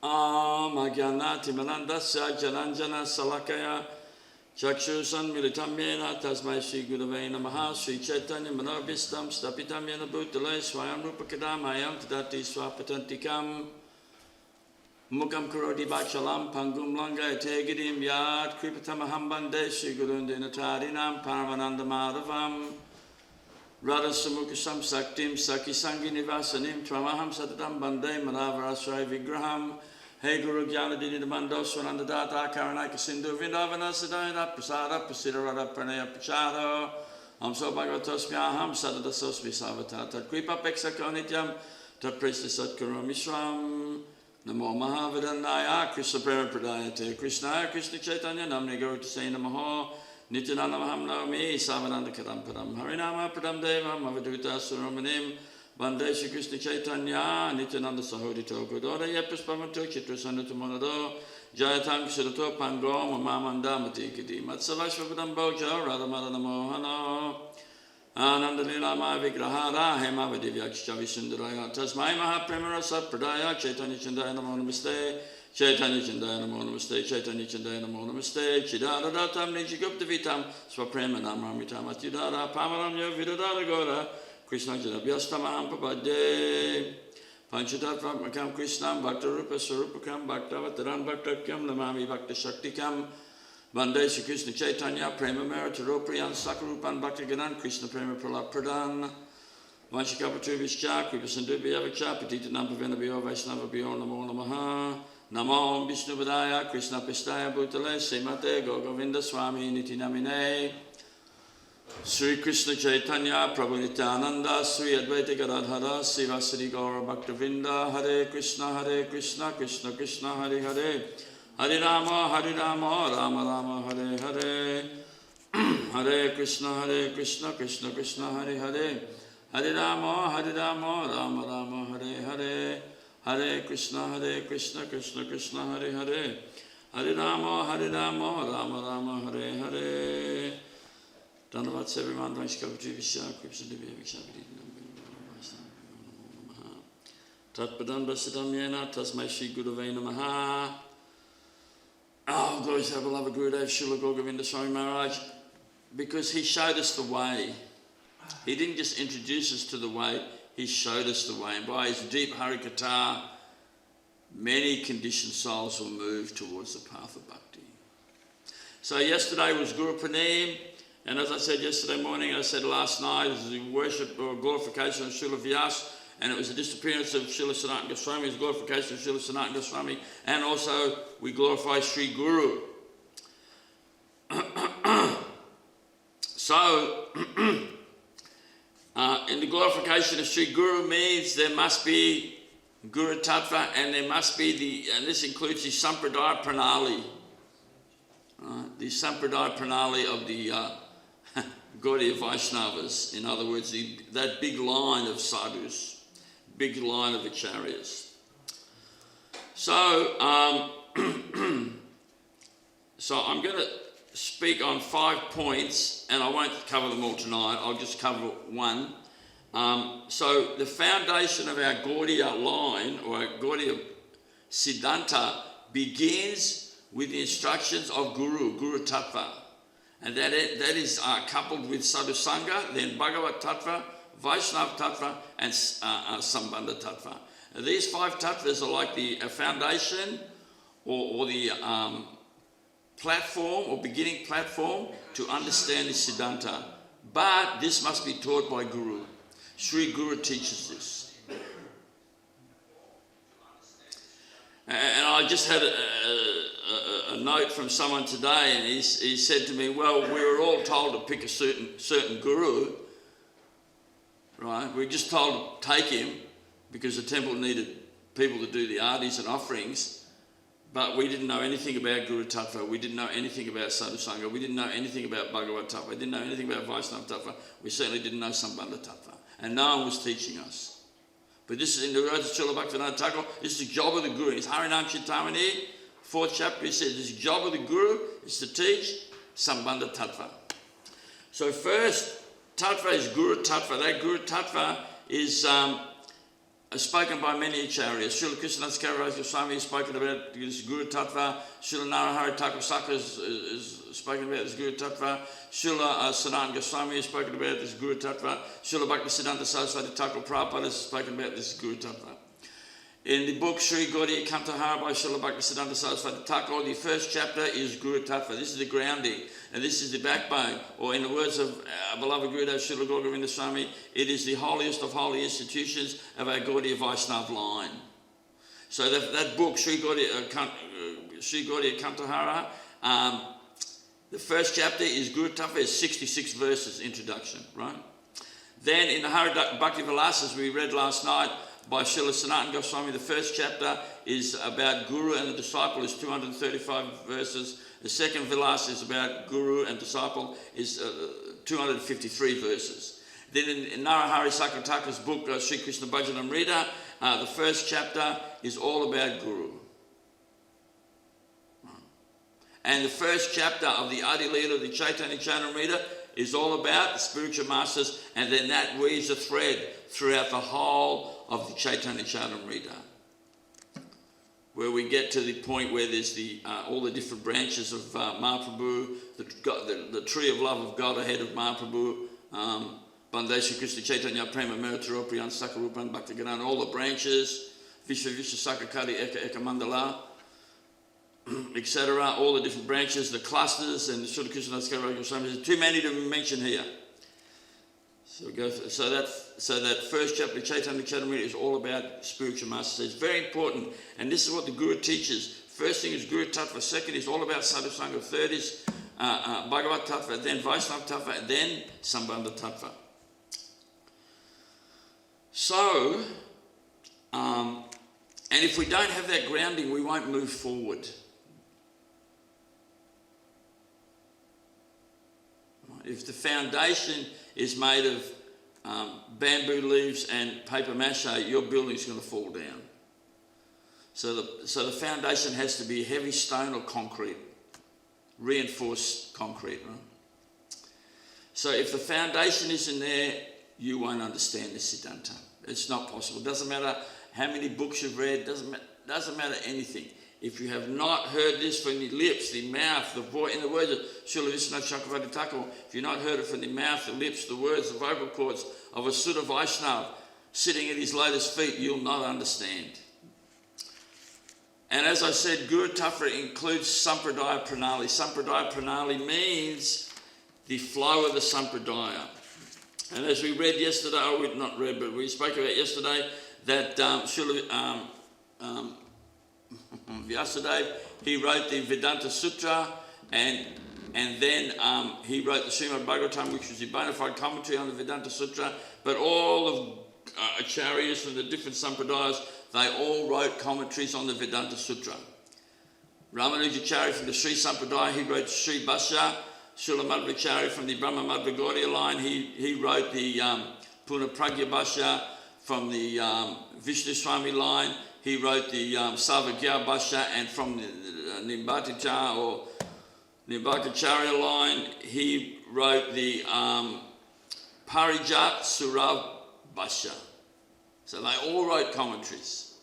Agyanati Manandasya Jananjana Salakaya Chakshusan Militamyena Tasmai Sri Gurave Namaha Sri Chaitanya Manobhistam Stapitamyena Bhutale Swayam Rupakadam Ayam Tadati Swapatantikam Mukam Karodi Bakshalam Pangum Langa Tegidim Yad Kripatamaham Bande Sri Gurundinatarinam Paramananda Madhavam Radha Samukasam Saktim Sakisangi Nivasanim Tramaham Satadam Bande Manavarasrai Vigraham Hey Guru Gyanadini Mando Swananda Data Karanaka Sindhu Vindavana Siddhana Prasada Prasidarada Pranaya Pracharo Amso Bhagavatosmyaham Sadadasosmi Savatata Kripa Peksakonityam Taprista Satkaro Mishram Namo Mahavidanaya Krishna Parampradaya Krishna Krishna Chaitanya Namni Gaur Tasai Namaho Nityananda Mahamnavami Savananda Kadam Padam Harinama Padam Deva Mavaduta Suramanim Vande Shri Krishna Chaitanya Nityananda Sahodito Godora Yepuspamato Chitrasandata Monado Jayatang Shirato Pangom Mamanda Matikidi Matsavashvapadam Boja Radhamadana Mohana Ananda Lila Mahavigrahara Hema Vadivyakshavi Sundaraya Tasmai Mahapremarasa Pradaya Chaitanya Chandaya Namo Namaste Chaitanya Chandaya Namo Namaste Chaitanya Chandaya Namo Namaste Chidara Datam Nijigupta Vitam Swaprema Namramitam Atidara Pamaram Yovidara Gora Krishna Janabhyastamaham Papadde Panchatattva Makam Krishnam Bhakta Rupa Sarupakam Bhaktavataram Bhaktakyam Namami Bhakta Shaktikam Vande Shri Krishna Chaitanya Prema Meritaropriyan Sakarupan Bhaktiganan Krishna Prema Pralap Pradhan Vanshikapatu Vishcha Kripasandubhya Vicha Patita Nampavenabhyo Vaisnava Bhyo Namo Namaha Namo Vishnu Vadaya Krishna Pistaya Bhutale Semate Govinda Swami Niti Namine Sri Krishna Chaitanya Prabhu Nityananda Sri Advaita Gadadhara Sri Vasadi Gaura Bhaktavinda Hare Krishna Krishna Krishna Hare Hare Hare Rama Rama Rama Hare Hare Hare Krishna Krishna Krishna Hare Hare Hare Rama Rama Rama Hare Hare Hare Krishna Krishna Krishna Hare Hare Hare Rama Rama Rama Hare Hare Dhanavat Seviman Vanshikapati Vishya Kripsandibhya Vikshapati Tatpadam Basadam Yena Tasmai Shri Gurave Namaha. Oh, glory to our beloved Gurudev Srila Govinda Swami Maharaj, because he showed us the way. He didn't just introduce us to the way, he showed us the way. And by his deep Harikatha, many conditioned souls will move towards the path of bhakti. So yesterday was Guru Purnima. And as I said yesterday morning, I said last night, it was the worship or glorification of Srila Vyas, and it was the disappearance of Srila Sanatana Goswami, it was glorification of Srila Sanatana Goswami, and also we glorify Sri Guru. So, in the glorification of Sri Guru means there must be Guru Tattva, and there must be and this includes the Sampradaya Pranali. The Sampradaya Pranali of the Gaudiya Vaisnavas, in other words, that big line of sadhus, big line of acharyas. So, so I'm going to speak on 5 points, and I won't cover them all tonight, I'll just cover one. So the foundation of our Gaudiya line, or our Gaudiya Siddhanta, begins with the instructions of Guru Tattva. And that is coupled with Sadhu Sangha, then Bhagavat Tattva, Vaishnava Tattva, and Sambandha Tattva. And these 5 tattvas are like the foundation or the platform or beginning platform to understand the Siddhanta. But this must be taught by Guru. Sri Guru teaches this. And I just had a note from someone today, and he said to me, well, we were all told to pick a certain guru, right? We were just told to take him because the temple needed people to do the artis and offerings, but we didn't know anything about Guru Tattva, we didn't know anything about Sadhu Sangha, we didn't know anything about Bhagavat Tattva, we didn't know anything about Vaishnava Tattva, we certainly didn't know Sambandha Tattva, and no one was teaching us. But this is in the Road to Srila Bhaktivinoda Thakur. This is the job of the Guru. It's Harinam Chintamani, 4th chapter. He says this job of the Guru is to teach Sambandha Tattva. So first, Tattva is Guru Tattva. That Guru Tattva is spoken by many acharyas. Srila Krishnadas Kaviraj Goswami has spoken about this Guru Tattva. Srila Narahari Thakur Saka is spoken about this Guru Tattva. Srila Sanatana Goswami has spoken about this Guru Tattva. Srila Bhaktisiddhanta Saraswati Thakur Prabhupada has spoken about this Guru Tattva. In the book Sri Gaudiya Kantahara by Srila Bhaktisiddhanta Saraswati Thakur, the first chapter is Guru Tattva. This is the grounding, and this is the backbone, or in the words of our beloved Gurudev Srila Govinda Swami, it is the holiest of holy institutions of our Gaudiya Vaisnava line. So that book, Sri Gaudiya Kantahara, the first chapter is Guru Tattva, is 66 verses, introduction, right? Then in the Hari Bhakti Vilasas we read last night, by Srila Sanatana Goswami, the first chapter is about Guru and the disciple, is 235 verses. The second Vilas is about Guru and disciple, is 253 verses. Then in Narahari Sakratakar's book, Sri Krishna Bhajanamrita, the first chapter is all about Guru. And the first chapter of the Adi Leela of the Chaitanya Charitamrita is all about the spiritual masters, and then that weaves a thread throughout the whole of the Chaitanya Charitamrita, where we get to the point where there's all the different branches of Mahaprabhu, the tree of love of God ahead of Mahaprabhu, Bandesha Krishna Chaitanya Prema Meritaropriyan Sakarupan Bhaktiganan, all the branches, Vishwa Sakakari Eka Mandala, etc., all the different branches, the clusters, and the Srila Krishnadas Kaviraj Goswami. There's too many to mention here. So that first chapter of Chaitanya Charitamrita is all about spiritual masters. It's very important, and this is what the Guru teaches. First thing is Guru Tattva, second is all about Sadhu Sangha, third is Bhagavat Tattva, then Vaisnava Tattva, and then Sambandha Tattva. So, and if we don't have that grounding, we won't move forward. If the foundation is made of bamboo leaves and paper mache, your building's going to fall down. So the foundation has to be heavy stone or concrete, reinforced concrete, right? So if the foundation isn't there, you won't understand the Siddhanta. It's not possible. It doesn't matter how many books you've read, doesn't matter anything. If you have not heard this from the lips, the mouth, the voice, in the words of Srila Vishwanath Chakravarti Thakur, if you've not heard it from the mouth, the lips, the words, the vocal cords of a Sutta Vaishnava sitting at his lotus feet, you'll not understand. And as I said, Guru Tattva includes Sampradaya Pranali. Sampradaya Pranali means the flow of the Sampradaya. And as we read yesterday, not read, but we spoke about yesterday, that Srila Vyasadeva, he wrote the Vedanta Sutra, and then he wrote the Srimad Bhagavatam, which was the bona fide commentary on the Vedanta Sutra. But all of acharyas from the different sampradayas, they all wrote commentaries on the Vedanta Sutra. Ramanujacharya from the Sri Sampradaya, he wrote Sri Bhashya. Srila Madhvacharya from the Brahma Madhva Gaudiya line, he wrote the Purna Pragya Bhashya. From the Vishnu Swami line, he wrote the Savagya Bhashya, and from the Nimbhacharya or Nimbhacharya line, he wrote the Parijat Surav Bhashya. So they all wrote commentaries.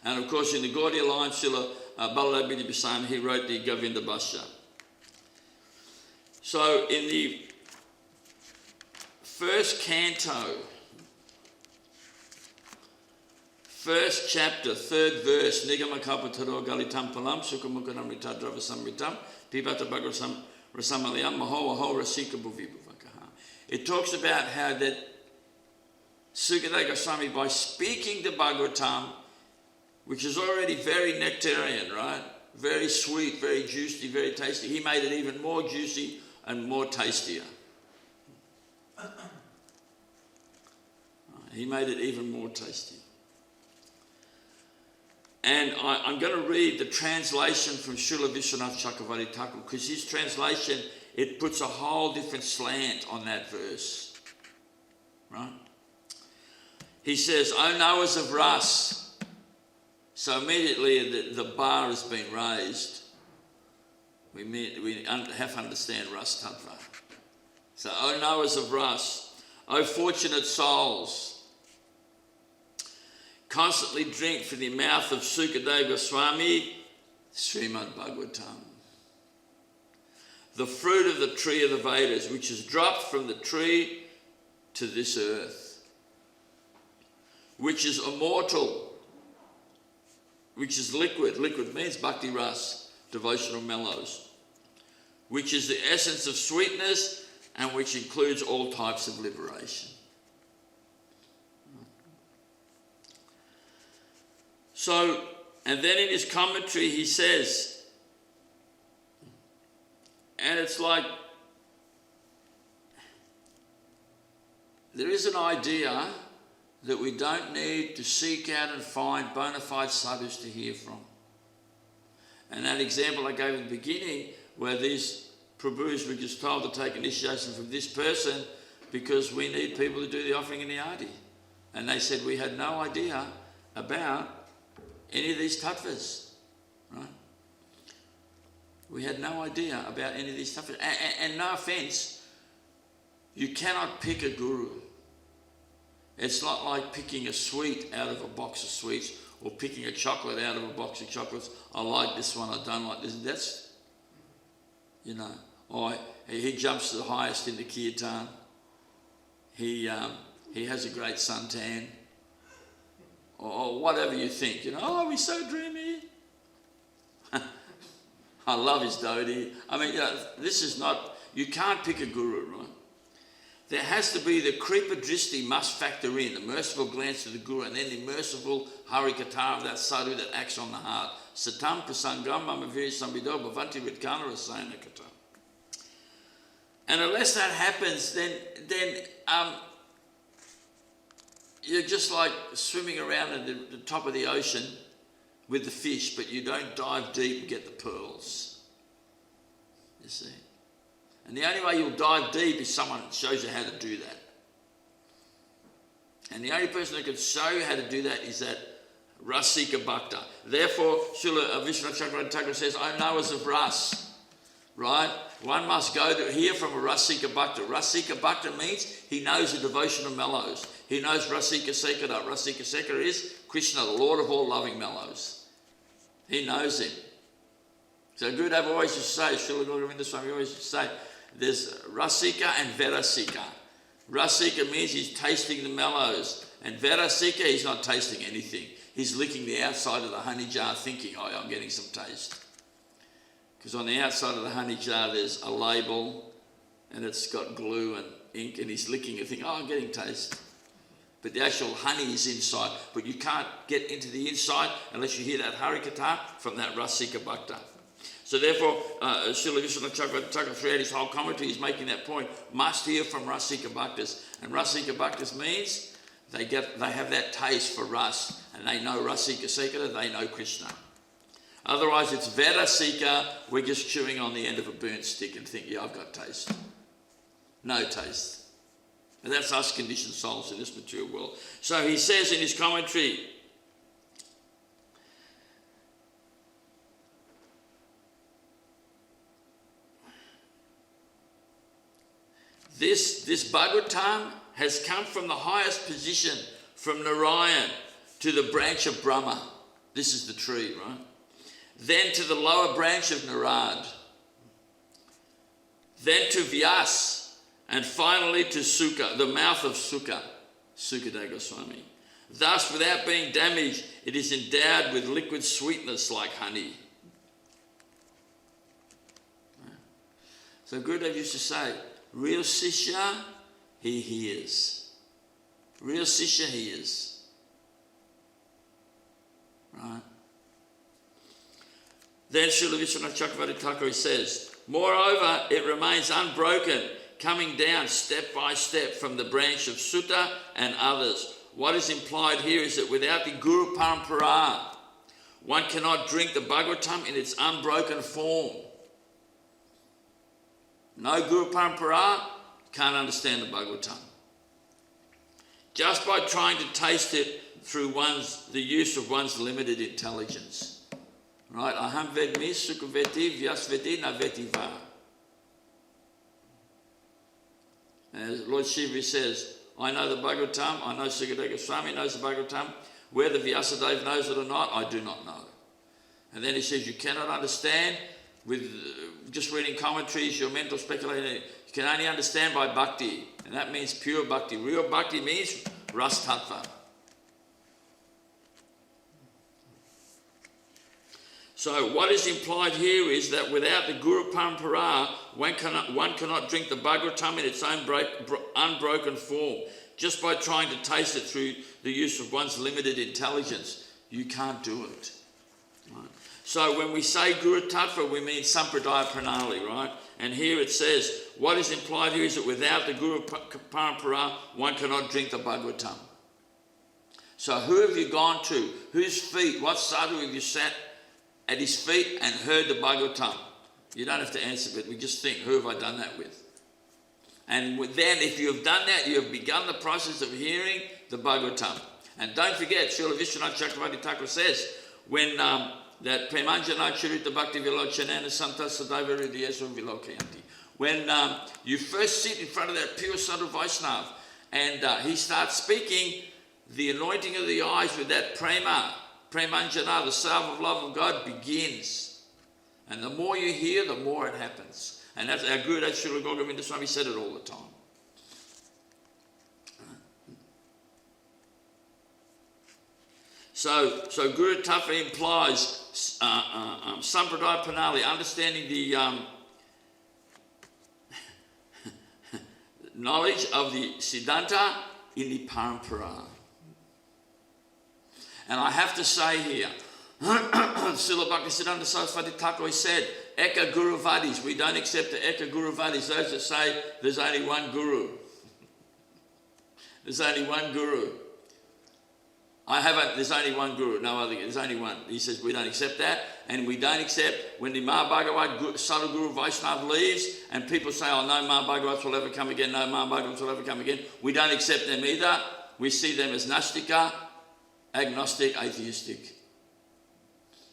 And of course in the Gaudiya line, Srila Baladev Goswami, he wrote the Govinda Bhashya. So in the first canto, first chapter, third verse, Nigama Kapataro Galitam Palam, Sukamukanamrita Drava Samritam, Pibata Bagrasam Rasamalayam, Maho Aho Rasika Bhuvibhuvakaha. It talks about how that Sukadeva Goswami, by speaking the Bhagavatam, which is already very nectarian, right? Very sweet, very juicy, very tasty. He made it even more juicy and more tastier. He made it even more tasty. And I'm going to read the translation from Srila Vishwanath Chakravarti Thakur, because his translation, it puts a whole different slant on that verse. Right? He says, O knowers of Ras. So immediately the bar has been raised. We have to understand Ras Tattva. So, O knowers of Ras, O fortunate souls. constantly drink from the mouth of Sukadeva Swami, Srimad Bhagavatam. The fruit of the tree of the Vedas, which is dropped from the tree to this earth, which is immortal, which is liquid. Liquid means bhakti ras, devotional mellows, which is the essence of sweetness and which includes all types of liberation. So, and then in his commentary he says, and it's like, there is an idea that we don't need to seek out and find bona fide sadhus to hear from. And that example I gave at the beginning, where these Prabhus were just told to take initiation from this person because we need people to do the offering in the Adi. And they said we had no idea about any of these tattvas, right? We had no idea about any of these tattvas. And no offence, you cannot pick a guru. It's not like picking a sweet out of a box of sweets or picking a chocolate out of a box of chocolates. I like this one, I don't like this. That's, you know, or he jumps to the highest in the kirtan. He has a great suntan. Or whatever you think, you know, oh, we're so dreamy. I love his dhoti. I mean, you know, this is not, you can't pick a guru, right? There has to be the kripa dristi must factor in, the merciful glance of the guru, and then the merciful harikata of that sadhu that acts on the heart. Satam prasangam mamaviri sambido bhavanti vidkana rasayana kata. And unless that happens, then you're just like swimming around at the top of the ocean with the fish, but you don't dive deep and get the pearls. You see? And the only way you'll dive deep is someone that shows you how to do that. And the only person that can show you how to do that is that Rasika Bhakta. Therefore, Srila Vishwanath Chakravarti Thakur says, O knowers of Ras, right? One must go to hear from a Rasika Bhakta. Rasika Bhakta means he knows the devotional mellows. He knows Rasika Sekara. Rasika Sekara is Krishna, the Lord of all loving mellows. He knows him. So Gurudev always used to say, Srila Govinda Swami always used to say, there's Rasika and Verasika. Rasika means he's tasting the mellows. And Verasika, he's not tasting anything. He's licking the outside of the honey jar thinking, oh, I'm getting some taste. Because on the outside of the honey jar, there's a label and it's got glue and ink, and he's licking it thinking, oh, I'm getting taste. But the actual honey is inside. But you can't get into the inside unless you hear that harikata from that Rasika Bhakta. So therefore, Srila Vishwanath Chakravarti Thakur, throughout his whole commentary, is making that point. Must hear from Rasika Bhaktas. And Rasika Bhaktas means they have that taste for Ras, and they know Rasika Sekara, they know Krishna. Otherwise, it's Verasika, we're just chewing on the end of a burnt stick and think, yeah, I've got taste. No taste. And that's us conditioned souls in this material world. So he says in his commentary, This Bhagavatam has come from the highest position, from Narayan to the branch of Brahma. This is the tree, right? Then to the lower branch of Narad. Then to Vyas. And finally to Sukha, the mouth of Sukha, Sukadeva Goswami. Thus, without being damaged, it is endowed with liquid sweetness like honey. So Gurudev used to say, real Sishya, he hears. Real Sishya hears. Right? Then Srila Vishwanath Chakravarti Thakur says, moreover, it remains unbroken, coming down step by step from the branch of Sutta and others. What is implied here is that without the Guru Parampara, one cannot drink the Bhagavatam in its unbroken form. No Guru Parampara, can't understand the Bhagavatam. Just by trying to taste it through the use of one's limited intelligence. Right? Aham vedmi sukhaveti vyasveti naveti va. As Lord Shiva says, I know the Bhagavatam, I know Sukadeva Swami knows the Bhagavatam. Whether Vyasadeva knows it or not, I do not know. And then he says, you cannot understand with just reading commentaries, your mental speculating. You can only understand by bhakti. And that means pure bhakti. Real bhakti means ras tattva. So what is implied here is that without the Guru Parampara, one cannot drink the Bhagavatam in its own unbroken form. Just by trying to taste it through the use of one's limited intelligence, you can't do it. Right? So when we say Guru Tattva, we mean Sampradaya Pranali, right? And here it says, what is implied here is that without the Guru Parampara, one cannot drink the Bhagavatam. So who have you gone to? Whose feet? What sadhu have you sat at his feet and heard the Bhagavatam? You don't have to answer, but we just think, who have I done that with? And then if you have done that, you have begun the process of hearing the Bhagavatam. And don't forget, Srila Vishwanath Chakravarti Thakur says, when that Premanjana Charita Bhakti Vilochanana Santa Sadaiva Hridayesva Vilokayanti. When you first sit in front of that pure Sadhu Vaishnava and he starts speaking, the anointing of the eyes with that Premanjana, the salve of love of God, begins. And the more you hear, the more it happens. And that's our Guru, that's Srila Govinda Swami said it all the time. So Guru Tattva implies Sampradaya Pranali, understanding the knowledge of the Siddhanta in the Parampara. And I have to say here, Srila Bhaktisiddhanta Saraswati Thakur said, Eka Guru Vadis, we don't accept the Eka Guru Vadis, those that say there's only one Guru. There's only one Guru. There's only one Guru, no other, there's only one. He says we don't accept that, and we don't accept when the Mahabhagavat Sadhu Guru Vaishnava leaves and people say, oh no Mahabhagavats will ever come again, no Mahabhagavats will ever come again. We don't accept them either. We see them as Nastika, agnostic, atheistic.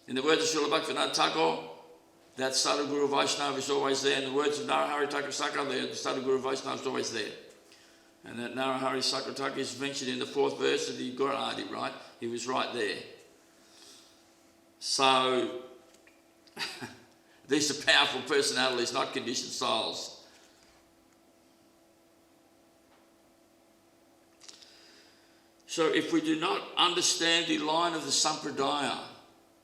In the words of Srila Bhaktivinoda Thakur, that Sadhu Guru Vaishnava is always there. In the words of Narahari Thakur Sakra, the Sadhu Guru Vaishnava is always there. And that Narahari Sakra Thakur is mentioned in the 4th verse of the Gour Adi, right? He was right there. So, these are powerful personalities, not conditioned souls. So if we do not understand the line of the Sampradaya,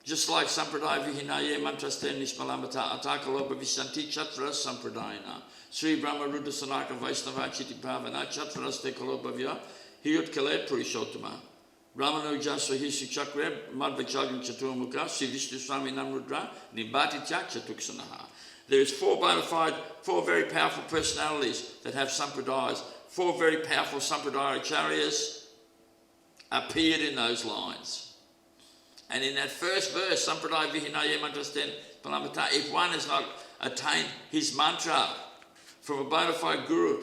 just like Sampradaya Vihinaye Mantrasten Nishmalamata Atakalopa Vishanti Chatra Sampradayana Sri Brahma Ruddha Sanaka Vaisnava Chiti Bhavana Chatras Tekalopavya Hiyut Kale Purishottama Brahmanuja Swahisu Chakre Madvachagam Chaturmukha Sri Vishnu Swami Namrudra Nibati Chak Chatuksanaha. There is four very powerful personalities that have Sampradayas. 4 very powerful Sampradaya acharyas appeared in those lines. And in that first verse, Sampradaya Vihinaye Mantrasten Palamata, if one has not attained his mantra from a bona fide guru,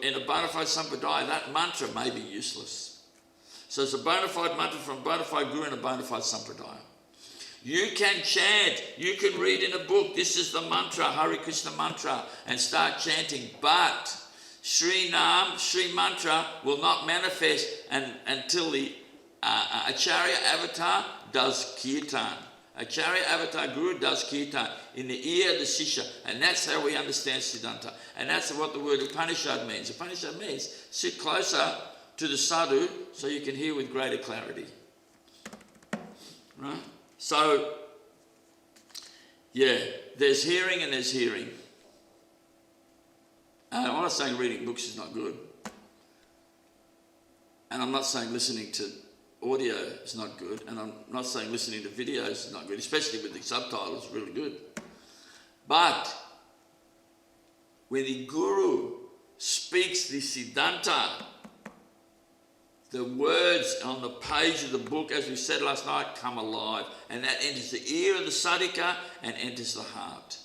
in a bona fide Sampradaya, that mantra may be useless. So it's a bona fide mantra from a bona fide guru and a bona fide Sampradaya. You can chant, you can read in a book, this is the mantra, Hare Krishna mantra, and start chanting, but Sri Nam, Sri mantra will not manifest until the Acharya Avatar does Kirtan. Acharya Avatar Guru does Kirtan in the ear of the Sisha, and that's how we understand Siddhanta. And that's what the word Upanishad means. Upanishad means sit closer to the sadhu so you can hear with greater clarity. Right? So, yeah, there's hearing and there's hearing. I'm not saying reading books is not good. And I'm not saying listening to audio is not good. And I'm not saying listening to videos is not good, especially with the subtitles, really good. But when the Guru speaks the Siddhanta, the words on the page of the book, as we said last night, come alive. And that enters the ear of the sadhika and enters the heart.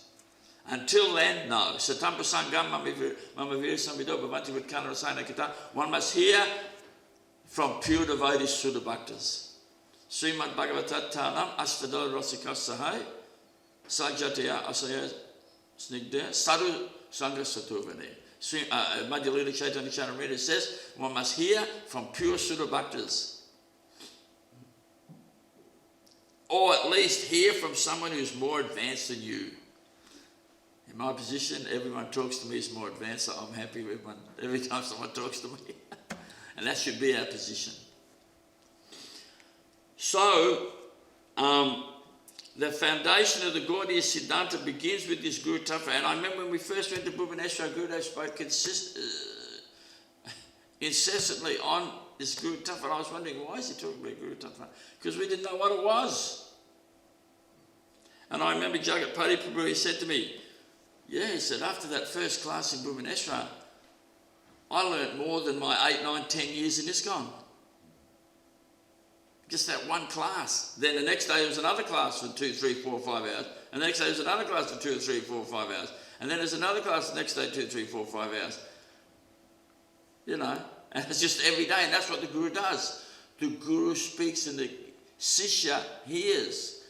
Until then, no. Satampa Sangam Mamavir Samvido Bhavanti Vitkana Rasayana Kita. One must hear from pure devotees, Sudha Bhaktas. Srimad Bhagavatat Tanam Astadal Rasikas Sahai Sajataya Asaya Snigdaya Sadhu Sangha Satuvane. Madhya Lila Chaitanya Charamrita says one must hear from pure Sudha Bhaktas. or at least hear from someone who's more advanced than you. In my position, everyone talks to me is more advanced, so I'm happy with everyone every time someone talks to me. And that should be our position. So, the foundation of the Gaudiya Siddhanta begins with this Guru Tattva. And I remember when we first went to Bhubaneswar, Gurudev spoke incessantly on this Guru Tattva. And I was wondering, why is he talking about Guru Tattva? Because we didn't know what it was. And I remember Jagat Padi Prabhu, he said to me, yeah, he said, after that first class in Bhubaneswar, I learnt more than my 8, 9, 10 years in ISKCON. Just that one class. Then the next day there was another class for 2, 3, 4, 5 hours. And the next day there was another class for 2, 3, 4, 5 hours. And then there's another class the next day, 2, 3, 4, 5 hours. You know, and it's just every day, and that's what the Guru does. The Guru speaks and the Sishya hears.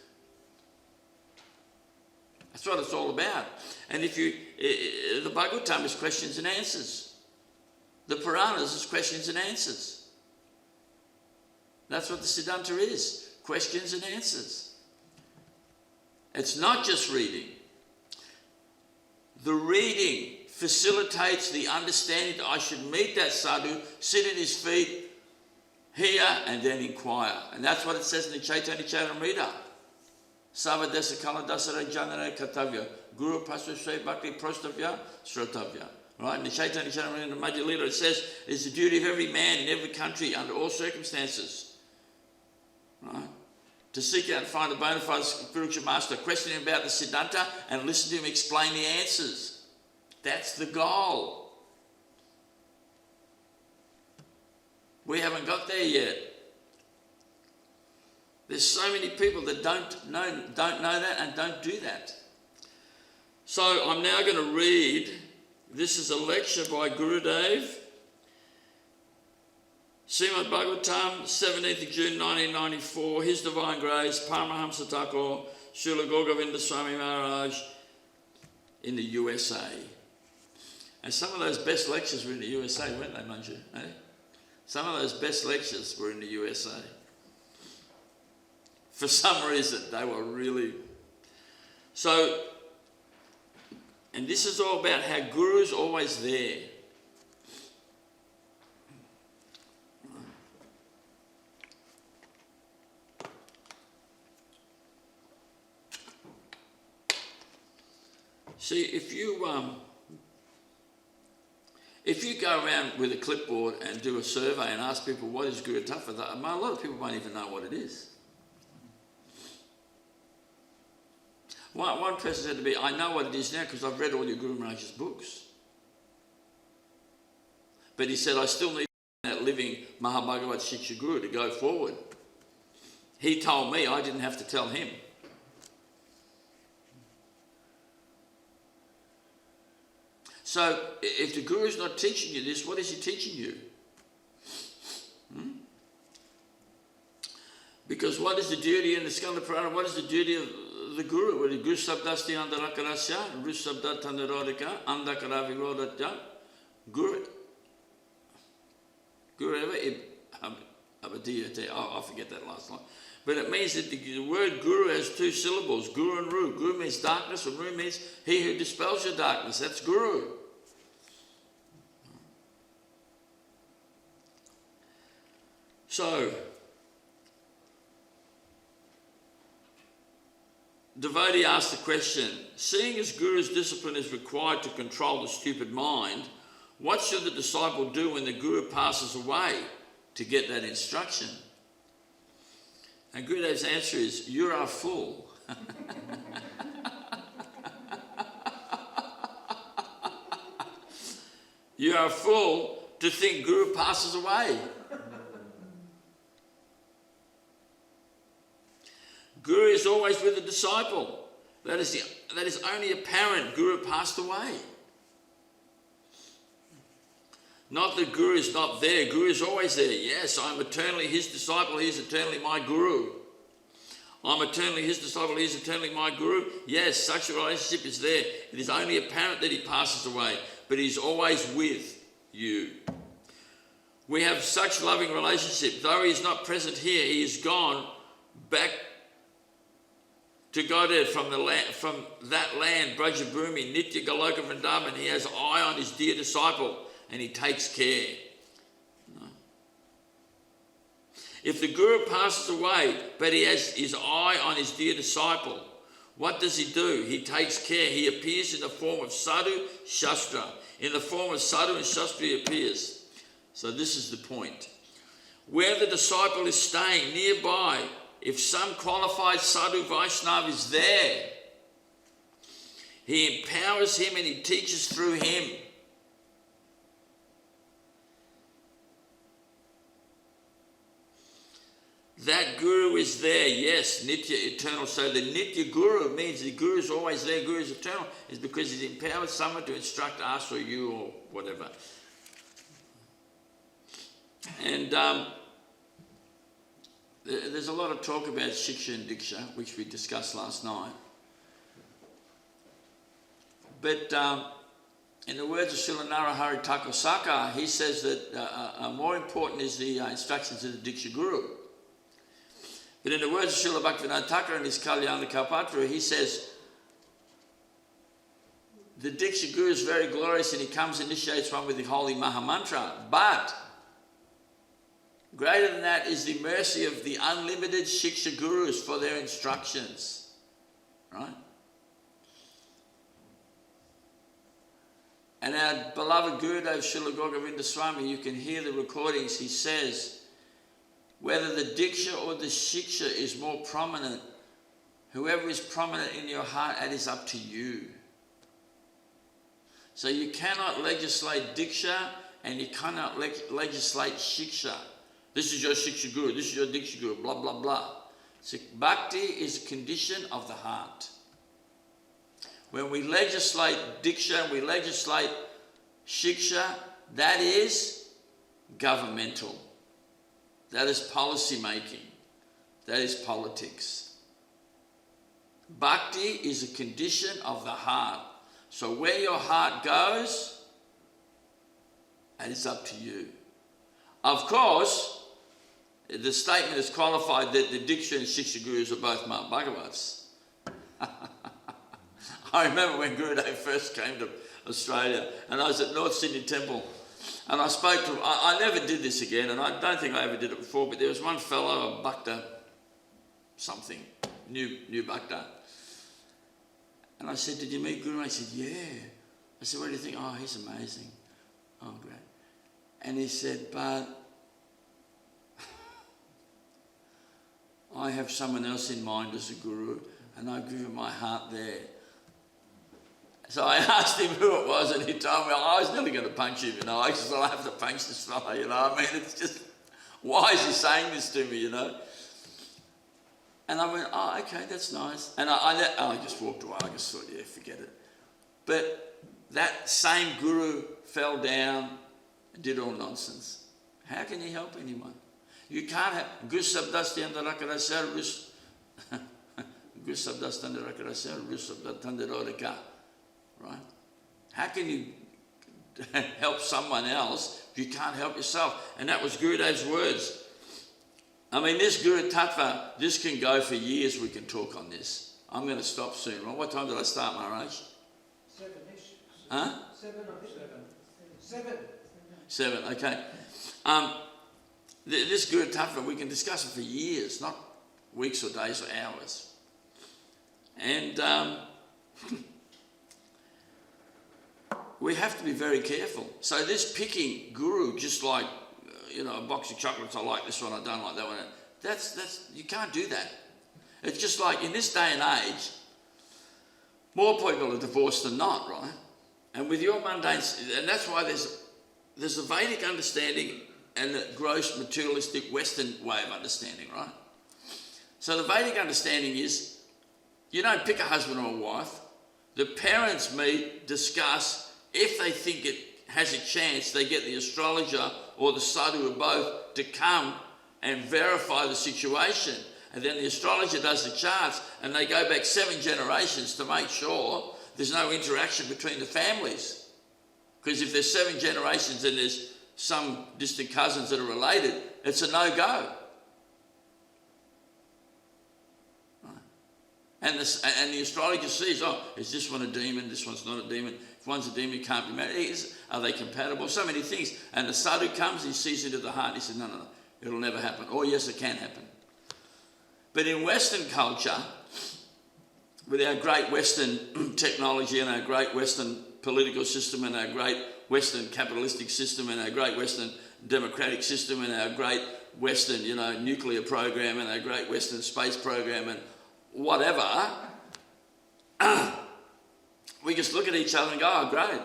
That's what it's all about. And if you, the Bhagavatam is questions and answers. The Puranas is questions and answers. That's what the Siddhanta is, questions and answers. It's not just reading. The reading facilitates the understanding that I should meet that sadhu, sit at his feet, hear, and then inquire. And that's what it says in the Chaitanya Charitamrita. Sava dasa kala dasara janara katavya, Guru pasasya bhakti prostavya sratavya. Right? In the Chaitanya Charitamrita, in the Madhya Lila, it says it's the duty of every man in every country under all circumstances, right, to seek out and find a bona fide spiritual master, question him about the Siddhanta and listen to him explain the answers. That's the goal. We haven't got there yet. There's so many people that don't know that and don't do that. So I'm now going to read, this is a lecture by Gurudev, Srimad Bhagavatam, 17th of June 1994, His Divine Grace, Paramahamsa Thakur, Srila Govinda Swami Maharaj in the USA. And some of those best lectures were in the USA, weren't they, Manju? Eh? Some of those best lectures were in the USA. For some reason, they were really... So, and this is all about how Guru's always there. See, if you go around with a clipboard and do a survey and ask people what is Guru Tattva, a lot of people won't even know what it is. One person said to me, I know what it is now because I've read all your Guru Maharaj's books. But he said, I still need that living Mahabhagavat Shiksha Guru to go forward. He told me, I didn't have to tell him. So, if the Guru's not teaching you this, what is he teaching you? Because what is the duty in the Skanda Purana? What is the duty of the Guru? Well, the Guru Sabdasti Andarakarasya, Guru Sabda Tandarodika, Andakara Virodatya, Guru ever, I forget that last line. But it means that the word Guru has 2 syllables, Guru and Ru. Guru means darkness, and Ru means he who dispels your darkness. That's Guru. So, devotee asked the question, seeing as Guru's discipline is required to control the stupid mind, what should the disciple do when the Guru passes away to get that instruction? And Gurudev's answer is, you are a fool. You are a fool to think Guru passes away. Guru is always with the disciple. That is only apparent. Guru passed away. Not that Guru is not there. Guru is always there. Yes, I'm eternally his disciple. He is eternally my Guru. I'm eternally his disciple. He is eternally my Guru. Yes, such a relationship is there. It is only apparent that he passes away, but he's always with you. We have such loving relationship. Though he is not present here, he is gone back to Gaudiya from that land, Brajabhumi, Nitya Goloka Vrindavan. He has an eye on his dear disciple and he takes care. If the Guru passes away, but he has his eye on his dear disciple, what does he do? He takes care. He appears in the form of Sadhu Shastra. In the form of Sadhu and Shastra he appears. So this is the point. Where the disciple is staying nearby, if some qualified Sadhu Vaisnava is there, he empowers him and he teaches through him. That Guru is there, yes, Nitya, eternal. So the Nitya Guru means the Guru is always there, Guru is eternal, is because he's empowered someone to instruct us or you or whatever. And there's a lot of talk about Shiksha and Diksha, which we discussed last night. But in the words of Srila Narahari Thakur Saka, he says that more important is the instructions of the Diksha Guru. But in the words of Srila Bhaktivinoda Thakur in his Kalyana Kalpatra, he says, the Diksha Guru is very glorious and he comes and initiates one with the holy Maha Mantra. But greater than that is the mercy of the unlimited Shiksha Gurus for their instructions. Right? And our beloved Gurudev Srila Govinda Swami, you can hear the recordings, he says, whether the Diksha or the Shiksha is more prominent, whoever is prominent in your heart, that is up to you. So you cannot legislate Diksha and you cannot legislate Shiksha. This is your Shiksha Guru, this is your Diksha Guru, blah, blah, blah. So bhakti is a condition of the heart. When we legislate Diksha and we legislate Shiksha, that is governmental. That is policy making. That is politics. Bhakti is a condition of the heart. So where your heart goes, that is up to you. Of course, the statement is qualified that the Diksha and Shiksha Gurus are both Maha Bhagavats. I remember when Gurudev first came to Australia and I was at North Sydney Temple and I spoke to him. I never did this again and I don't think I ever did it before, but there was one fellow, a Bhakta something, new Bhakta. And I said, did you meet Guru? I said, yeah. I said, what do you think? Oh, he's amazing. Oh, great. And he said, but I have someone else in mind as a Guru and I've given my heart there. So I asked him who it was and he told me, I was nearly going to punch him, I just thought I have to punch this fellow, I mean, it's just, why is he saying this to me, And I went, oh, okay, that's nice. And I just walked away, I just thought, yeah, forget it. But that same Guru fell down and did all nonsense. How can you help anyone? You can't have, Gus Sabdastanda Rakarasar, Gus Sabdastanda Rakarasar, Gus Sabdastanda Rodika. Right? How can you help someone else if you can't help yourself? And that was Gurudev's words. I mean, this Guru Tattva, this can go for years, we can talk on this. I'm going to stop soon. Well, what time did I start, Maharaj? 7-ish. Huh? 7, okay. This Guru Tattva, we can discuss it for years, not weeks or days or hours. And we have to be very careful. So this picking Guru, just like, a box of chocolates, I like this one, I don't like that one. That's you can't do that. It's just like in this day and age, more people are divorced than not, right? And with your mundane, and that's why there's a Vedic understanding and a gross materialistic Western way of understanding, right? So the Vedic understanding is, you don't pick a husband or a wife. The parents meet, discuss. If they think it has a chance, they get the astrologer or the sadhu or both to come and verify the situation. And then the astrologer does the charts and they go back 7 generations to make sure there's no interaction between the families. Because if there's 7 generations and there's some distant cousins that are related, it's a no-go. Right. And the astrologer sees, oh, is this one a demon? This one's not a demon. If one's a demon, it can't be married. Are they compatible? So many things. And the sadhu comes, he sees into the heart. He says, no, it'll never happen. Or yes, it can happen. But in Western culture, with our great Western technology and our great Western political system and our great Western capitalistic system and our great Western democratic system and our great Western, nuclear program and our great Western space program and whatever, we just look at each other and go, oh, great.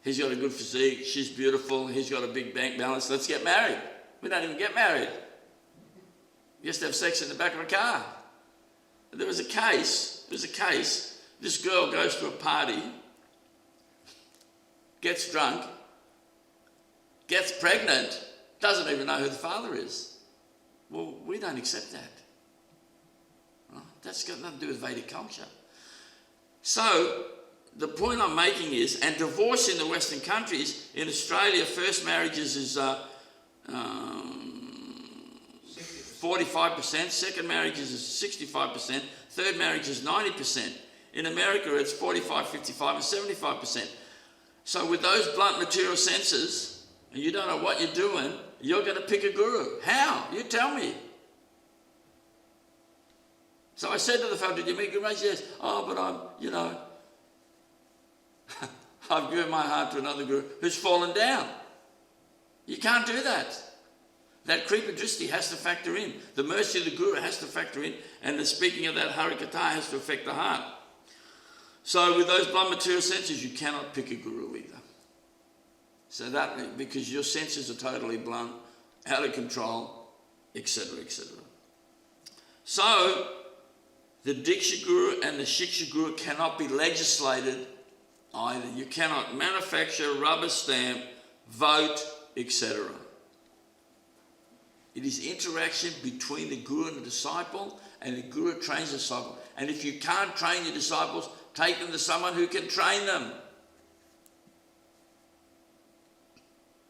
He's got a good physique, she's beautiful, he's got a big bank balance, let's get married. We don't even get married. We just have sex in the back of a car. There was a case, this girl goes to a party, gets drunk, gets pregnant, doesn't even know who the father is. Well, we don't accept that. Well, that's got nothing to do with Vedic culture. So, the point I'm making is, and divorce in the Western countries, in Australia, first marriages is 45%, second marriages is 65%, third marriage is 90%. In America, it's 45, 55, and 75%. So with those blunt material senses, and you don't know what you're doing, you're going to pick a guru. How? You tell me. So I said to the fellow, did you meet Guru? Yes. Oh, but I've given my heart to another guru who's fallen down. You can't do that. That Kripa Dristi has to factor in. The mercy of the Guru has to factor in. And the speaking of that Harikatha has to affect the heart. So with those blunt material senses, you cannot pick a guru either. So that, because your senses are totally blunt, out of control, etc., etc. So, the Diksha Guru and the Shiksha Guru cannot be legislated either. You cannot manufacture, rubber stamp, vote, etc. It is interaction between the Guru and the disciple, and the Guru trains the disciple. And if you can't train your disciples, take them to someone who can train them.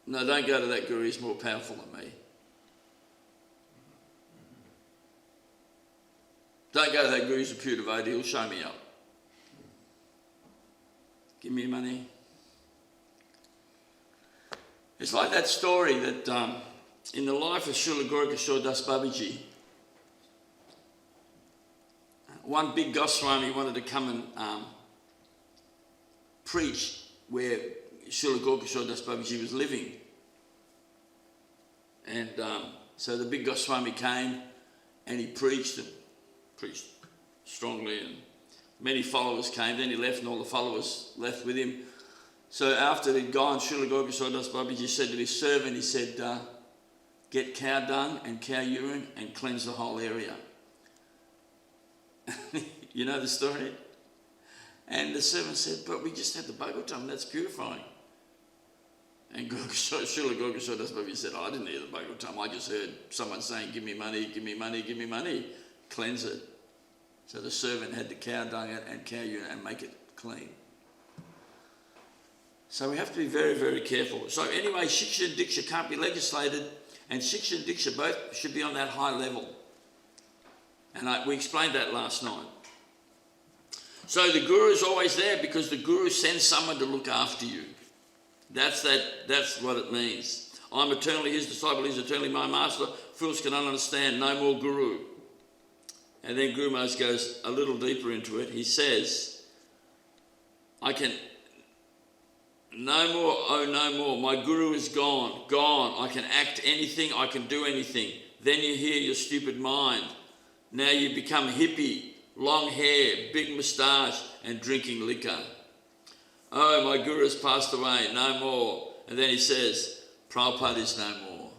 No, don't go to that Guru, he's more powerful than me. Don't go to that Guru, he's a pure devotee, he'll show me up. Give me money. It's like that story that in the life of Srila Gorakishore Das Babaji, one big Goswami wanted to come and preach where Srila Gorakishore Das Babaji was living. And so the big Goswami came and he preached strongly, and many followers came. Then he left and all the followers left with him. So after he'd gone, Srila Gorakishore Das Babaji said to his servant, he said, get cow dung and cow urine and cleanse the whole area. You know the story? And the servant said, but we just had the Bhagavatam, that's purifying. And Srila Gorakishore Das Babaji said, I didn't hear the Bhagavatam, I just heard someone saying, give me money, give me money, give me money, cleanse it. So the servant had to cow dung it and cow urine and make it clean. So we have to be very, very careful. So anyway, Shiksha and Diksha can't be legislated, and Shiksha and Diksha both should be on that high level. And we explained that last night. So the Guru is always there because the Guru sends someone to look after you. That's what it means. I'm eternally his disciple, he's eternally my master. Fools cannot understand, no more Guru. And then Guru Maharaj goes a little deeper into it. He says, no more, my Guru is gone. I can act anything, I can do anything. Then you hear your stupid mind. Now you become hippie, long hair, big moustache, and drinking liquor. Oh, my Guru has passed away, no more. And then he says, Prabhupada is no more.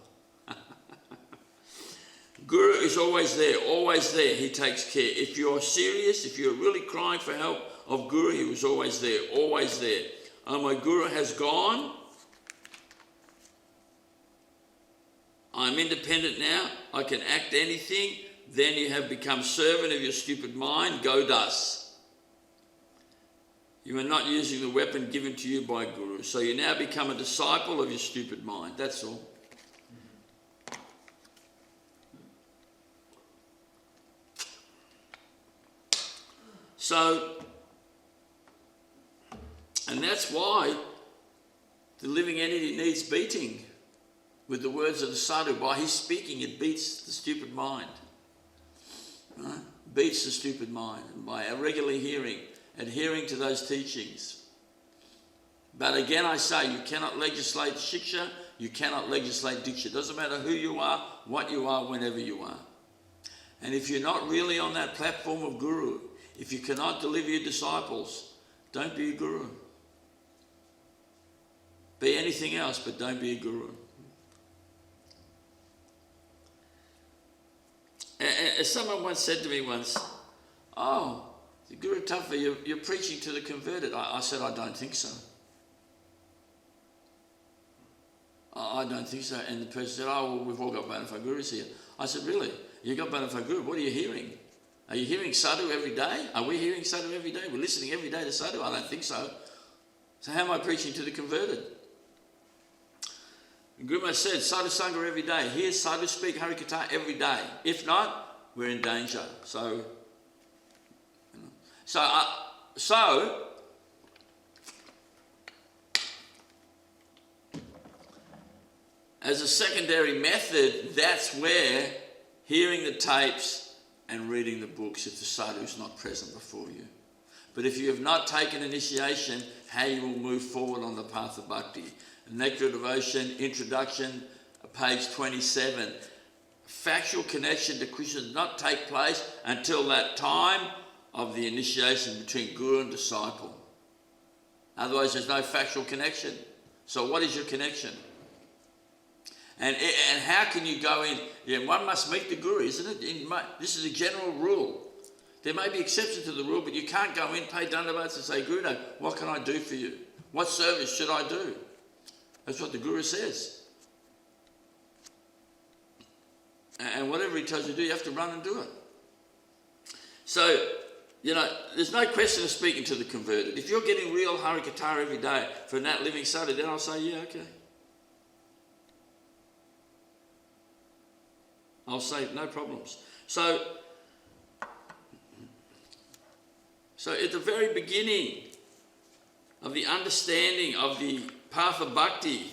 Guru is always there, he takes care. If you're serious, if you're really crying for help of Guru, he was always there, always there. Oh, my Guru has gone. I'm independent now, I can act anything. Then you have become servant of your stupid mind, go dasa. You are not using the weapon given to you by Guru. So you now become a disciple of your stupid mind. That's all. So, and that's why the living entity needs beating with the words of the sadhu. By his speaking, it beats the stupid mind. Right? Beats the stupid mind by regularly adhering to those teachings. But again, I say, you cannot legislate shiksha, you cannot legislate diksha. It doesn't matter who you are, what you are, whenever you are. And if you're not really on that platform of guru, if you cannot deliver your disciples, don't be a guru. Be anything else, but don't be a guru. As someone once said to me once, "Oh, Guru Tafa, you're preaching to the converted." I said, "I don't think so. I don't think so." And the person said, "Oh, well, we've all got bona fide gurus here." I said, "Really? You got bona fide guru? What are you hearing? Are you hearing sadhu every day? Are we hearing sadhu every day? We're listening every day to sadhu?" I don't think so. So how am I preaching to the converted? Guru said, sadhu sangha every day. Hear sadhu speak harikatha every day. If not, we're in danger. So as a secondary method, that's where hearing the tapes and reading the books, if the sadhu is not present before you. But if you have not taken initiation, how you will move forward on the path of bhakti. Nectar of Devotion, Introduction, page 27. Factual connection to Krishna does not take place until that time of the initiation between guru and disciple. Otherwise, there's no factual connection. So what is your connection? And how can you go in? Yeah, one must meet the guru, isn't it? This is a general rule. There may be exceptions to the rule, but you can't go in, pay dandavats and say, "Guru, what can I do for you? What service should I do?" That's what the Guru says. And whatever he tells you to do, you have to run and do it. So, there's no question of speaking to the converted. If you're getting real harikatha every day from that living sadhu, then I'll say, yeah, okay. I'll say, no problems. So at the very beginning of the understanding of the path of bhakti,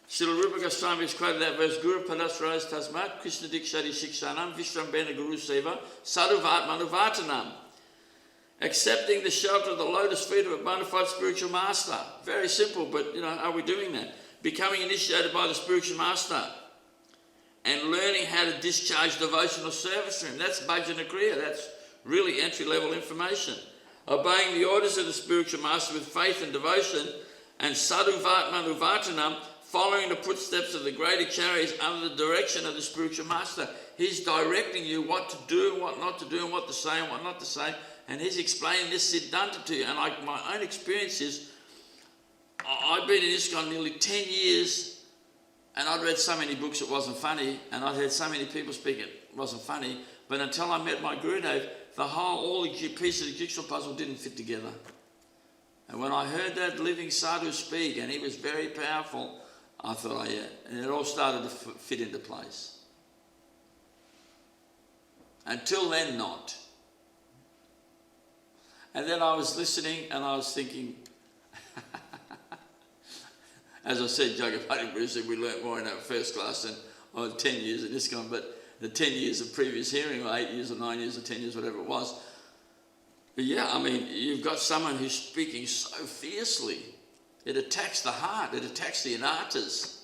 Srila Rupa Goswami has quoted that verse, Guru Padasrayas Tasmat Krishna Dikshari Shikshanam Vishrambena Guru Seva Sadhuvat Manuvatanam. Accepting the shelter of the lotus feet of a bona fide spiritual master. Very simple, but are we doing that? Becoming initiated by the spiritual master and learning how to discharge devotional service to him. That's bhajana kriya. That's really entry-level information. Obeying the orders of the spiritual master with faith and devotion, and sadhuvat manuvatanam, following the footsteps of the great acharyas under the direction of the spiritual master. He's directing you what to do and what not to do and what to say and what not to say, and he's explaining this siddhanta to you. And my own experience is, I've been in ISKCON nearly 10 years, and I'd read so many books it wasn't funny, and I'd heard so many people speak it wasn't funny, but until I met my Gurudev, all the pieces of the jigsaw puzzle didn't fit together. And when I heard that living sadhu speak, and he was very powerful, I thought, oh yeah, and it all started to fit into place. Until then, not. And then I was listening and I was thinking, as I said, Jagapati Bruce said we learnt more in our first class than 10 years in ISKCON, but the 10 years of previous hearing, or 8 years or 9 years or 10 years, whatever it was. But yeah, I mean, you've got someone who's speaking so fiercely. It attacks the heart, it attacks the anartas.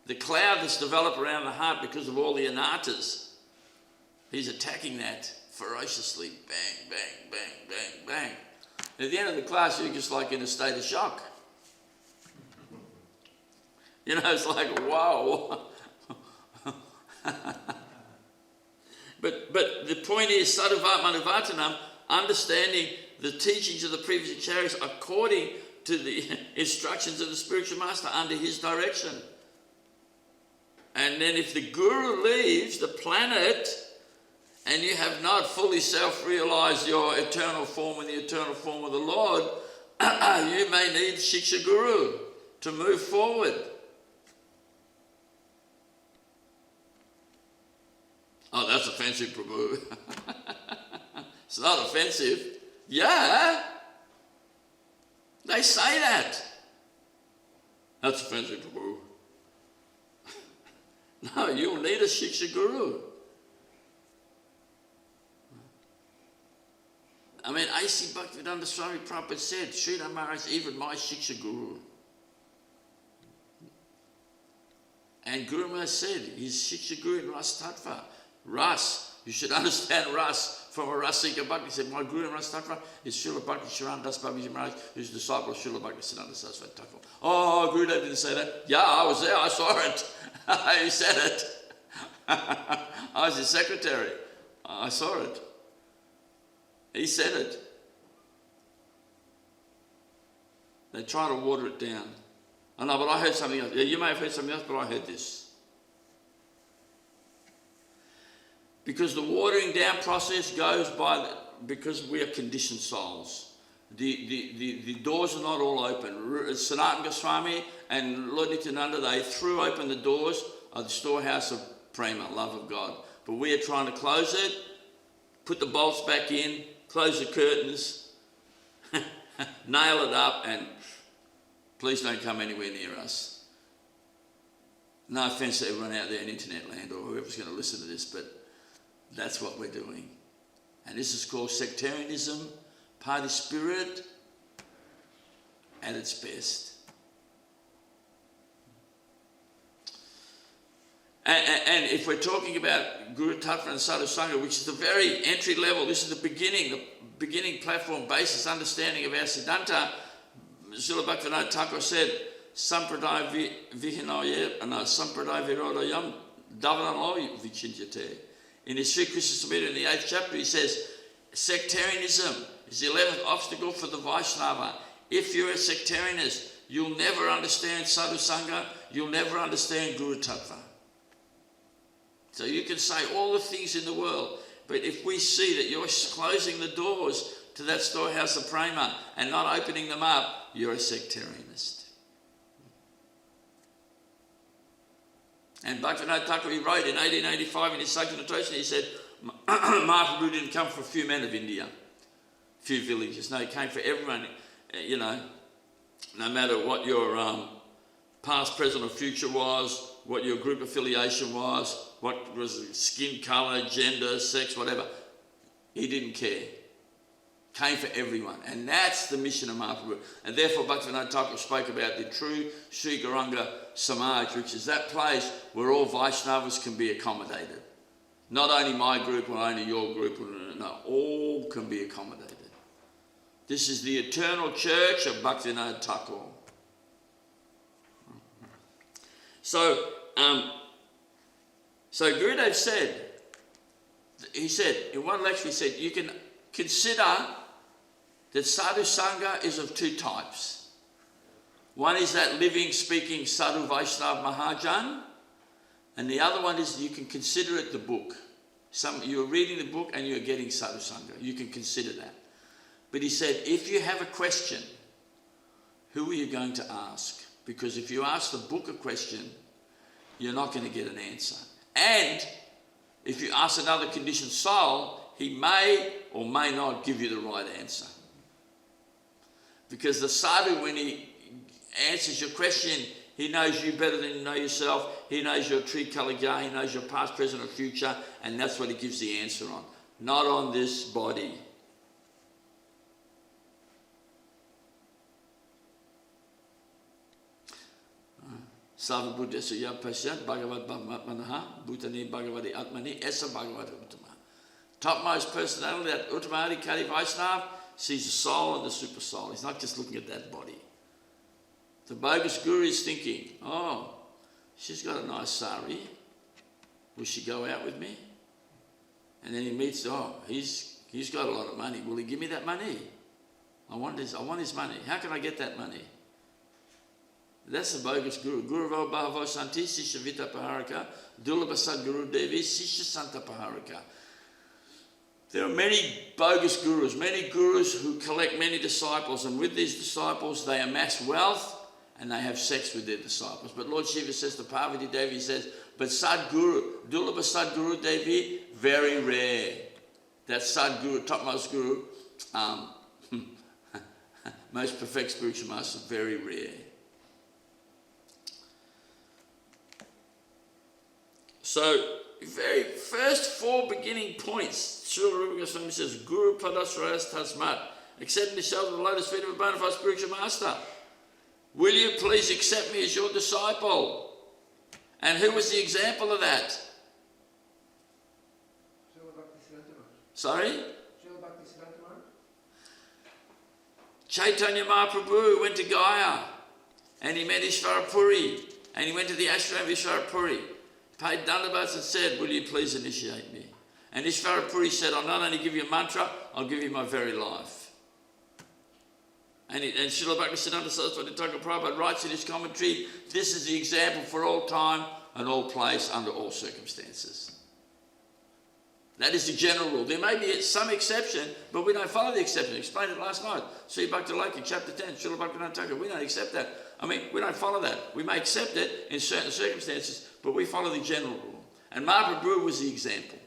The cloud that's developed around the heart because of all the anartas, he's attacking that ferociously. Bang, bang, bang, bang, bang. At the end of the class, you're just like in a state of shock. It's like, whoa. But the point is, sadhuvat manuvatanam, understanding the teachings of the previous acharyas according to the instructions of the spiritual master under his direction. And then if the guru leaves the planet and you have not fully self-realized your eternal form and the eternal form of the Lord, you may need Shiksha Guru to move forward. Oh, that's offensive, Prabhu. It's not offensive. Yeah, they say that. That's offensive to Guru. No, you'll need a Shiksha Guru. I mean, A.C. Bhaktivedanta Swami Prabhupada said, Srila Maharaj, even my Shiksha Guru. And Guru Maharaj said, he's Shiksha Guru in Ras Tattva. Ras, you should understand Ras from a Rasika Bhakti. He said, my Guru in Ras Tattva is Srila Bhakti Sharan Das Babiji Maharaj, who's the disciple of Srila Bhakti Siddhanta Saraswati Thakur. Oh, Gurudev didn't say that. Yeah, I was there, I saw it. He said it. I was his secretary. I saw it. He said it. They try to water it down. I know, but I heard something else. Yeah, you may have heard something else, but I heard this. Because the watering down process goes by, because we are conditioned souls. The doors are not all open. Sanatana Goswami and Lord Nityananda, they threw open the doors of the storehouse of prema, love of God. But we are trying to close it, put the bolts back in, close the curtains, nail it up, and please don't come anywhere near us. No offence to everyone out there in internet land or whoever's going to listen to this, but that's what we're doing. And this is called sectarianism, party spirit at its best. And if we're talking about Guru Tattva and Sadhu Sangha, which is the very entry level, this is the beginning platform basis understanding of our Siddhanta, Srila Bhaktivinoda Thakur said, Sampradaya Virodayam Davanalo Vichinjate. In his Sri Krishna Samhita in the 8th chapter, he says, sectarianism is the 11th obstacle for the Vaisnava. If you're a sectarianist, you'll never understand Sadhu Sangha, you'll never understand Guru Tattva. So you can say all the things in the world, but if we see that you're closing the doors to that storehouse of prema and not opening them up, you're a sectarianist. And Bhaktivinoda Thakur, he wrote in 1885 in his Sankirtan, he said, Mahaprabhu didn't come for a few men of India, a few villages. No, he came for everyone, you know, no matter what your past, present or future was, what your group affiliation was, what was skin colour, gender, sex, whatever. He didn't care. Came for everyone. And that's the mission of Mahaprabhu. And therefore Bhaktivinoda Thakur spoke about the true Sri Gauranga Samaj, which is that place where all Vaishnavas can be accommodated. Not only my group or only your group, no, all can be accommodated. This is the eternal church of Bhaktivinoda Thakur. So Gurudev said, he said, in one lecture he said, you can consider that Sadhu Sangha is of two types. One is that living, speaking Sadhu Vaishnava Mahajan, and the other one is you can consider it the book. You're reading the book and you're getting Sadhu Sangha. You can consider that. But he said, if you have a question, who are you going to ask? Because if you ask the book a question, you're not going to get an answer. And if you ask another conditioned soul, he may or may not give you the right answer. Because the sadhu, when he answers your question, he knows you better than you know yourself. He knows your tree colour gar, he knows your past, present or future, and that's what he gives the answer on. Not on this body. Sava Buddhesa Yapashat Bhagavad Manaha Bhutani Bhagavati Atmani Esa Bhagavati Uttama. Topmost personality, that Uttamadi Kali Vaishnava, sees the soul and the super soul. He's not just looking at that body. The bogus guru is thinking, oh, she's got a nice sari. Will she go out with me? And then he meets, oh, he's got a lot of money. Will he give me that money? I want his money. How can I get that money? That's the bogus guru. Guru Bhava Santi Sisha Vita Paharaka, Dulabasad Guru Devi Sisha Santa Paharaka. There are many bogus gurus, many gurus who collect many disciples, and with these disciples they amass wealth and they have sex with their disciples. But Lord Shiva says to Parvati Devi, he says, but Sadguru, Dulabha Sadguru Devi, very rare. that Sadguru, topmost guru, most perfect spiritual master, very rare. So, very first 4 beginning points, Srila Rupa Goswami says, Guru Padasrayas Tasmat, accepting the shelter of the lotus feet of a bona fide spiritual master. Will you please accept me as your disciple? And who was the example of that? Sorry? Chaitanya Mahaprabhu went to Gaya and he met Ishvarapuri and he went to the ashram of Ishvarapuri, paid dandavats and said, will you please initiate me? And Ishvarapuri said, I'll not only give you a mantra, I'll give you my very life. And Srila Bhaktisiddhanta Saraswati Thakur Prabhupada writes in his commentary, this is the example for all time and all place under all circumstances. That is the general rule. There may be some exception, but we don't follow the exception. I explained it last night. Sri Bhakti Loki, chapter 10, Srila Bhaktivinoda Thakur. We don't accept that. I mean, we don't follow that. We may accept it in certain circumstances, but we follow the general rule. And Mahaprabhu was the example.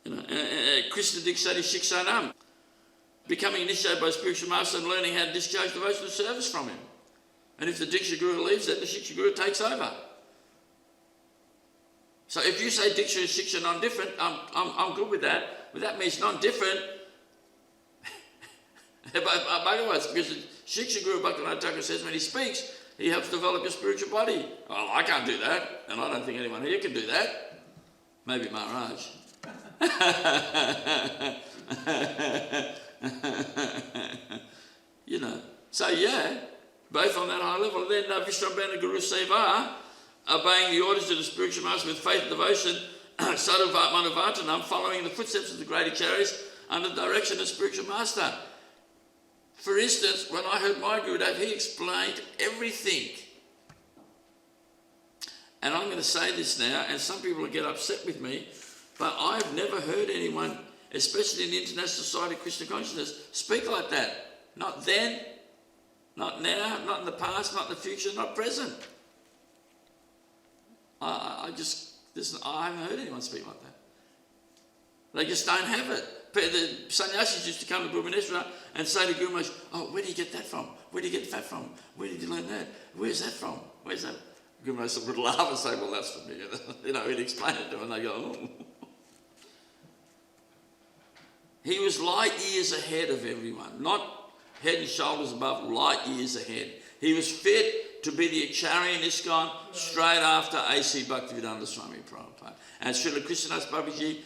You know, Krishna Dikshati Shikshanam, becoming initiated by spiritual master and learning how to discharge devotional service from him. And if the Diksha Guru leaves, then the Shiksha Guru takes over. So if you say Diksha and Shiksha are non-different, I'm good with that. But that means non-different. Bhagavats, because the Shiksha Guru Bhaktivinoda Thakur says when he speaks, he helps develop your spiritual body. Well, I can't do that, and I don't think anyone here can do that. Maybe Maharaj. You know, so yeah, both on that high level. Then Vishrambhana Guru Seva, obeying the orders of the spiritual master with faith and devotion, Sadhuvat Manavatanam, following the footsteps of the great acharyas under the direction of the spiritual master. For instance, when I heard my Gurudev, he explained everything. And I'm going to say this now, and some people will get upset with me, but I've never heard anyone, especially in the International Society of Krishna Consciousness, speak like that. Not then, not now, not in the past, not in the future, not present. I haven't heard anyone speak like that. They just don't have it. The sannyasis used to come to Bhubaneswara and say to Guru Maharaj, oh, where do you get that from? Where do you get that from? Where did you learn that? Where's that from? Where's that? Guru Maharaj would laugh and say, well, that's from me. You know, he'd explain it to them and they go, oh. He was light years ahead of everyone, not head and shoulders above, light years ahead. He was fit to be the Acharya in ISKCON straight after A.C. Bhaktivedanta Swami Prabhupada. And Srila Krishnadas Babaji,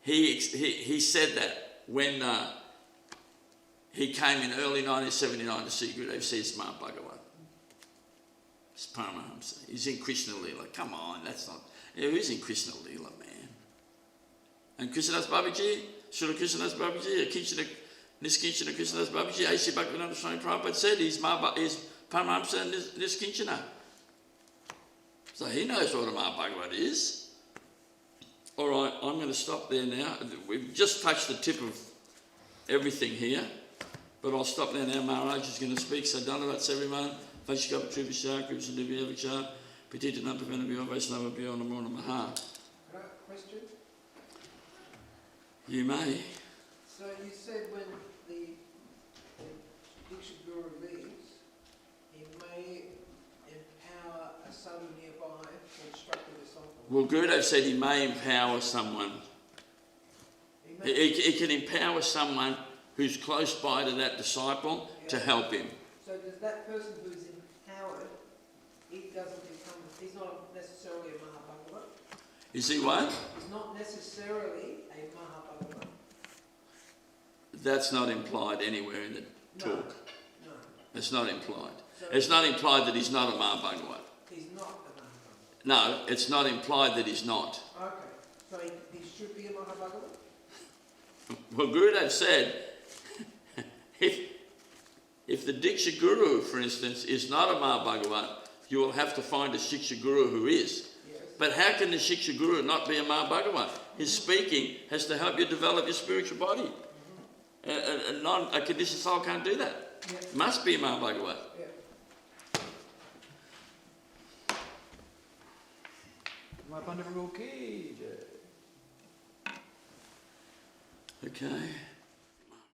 he said that when he came in early 1979 to see Gurudev, he says, Smart Bhagavat. It's Paramahamsa. He's in Krishna Leela. Come on, that's not... Who's in Krishna Leela, man? And Krishnadas Babaji, Srila Krishnadas Babaji, Niskinchana Krishnadas Babaji, A.C. Bhaktivedanta Swami Prabhupada said he's Paramahamsa and Niskinchana. So he knows what a Mahabhagavat is. All right, I'm going to stop there now. We've just touched the tip of everything here, but I'll stop there now. Maharaj is going to speak. So Dandavats everyone. Vaishikapa Trivishya, Kripsa Divya Vichar, Petita Nampavena Bhyo, Vaisnava Bhyo, Namo Namaha. Question? You may. So you said when the Diksha Guru leaves, he may empower a sadhu nearby to instruct the disciple. Well, Gurudev said he may empower someone. He can empower someone who's close by to that disciple to help him. So does that person who's empowered, he's not necessarily a Mahabhagavat? Is he what? He's not necessarily a Mahabhagavat. That's not implied anywhere in the talk. No. It's not implied. So it's not implied that he's not a Mahabhagavat. He's not a Mahabhagavat? No, it's not implied that he's not. Okay. So he should be a Mahabhagavat? Well, Gurudev said, if the Diksha Guru, for instance, is not a Mahabhagavat, you will have to find a Shiksha Guru who is. Yes. But how can the Shiksha Guru not be a Mahabhagavat? His speaking has to help you develop your spiritual body. A conditioned soul can't do that. Yeah. Must be a Mahabhagavat. Yeah. Nimai Pandita ki jai. Okay.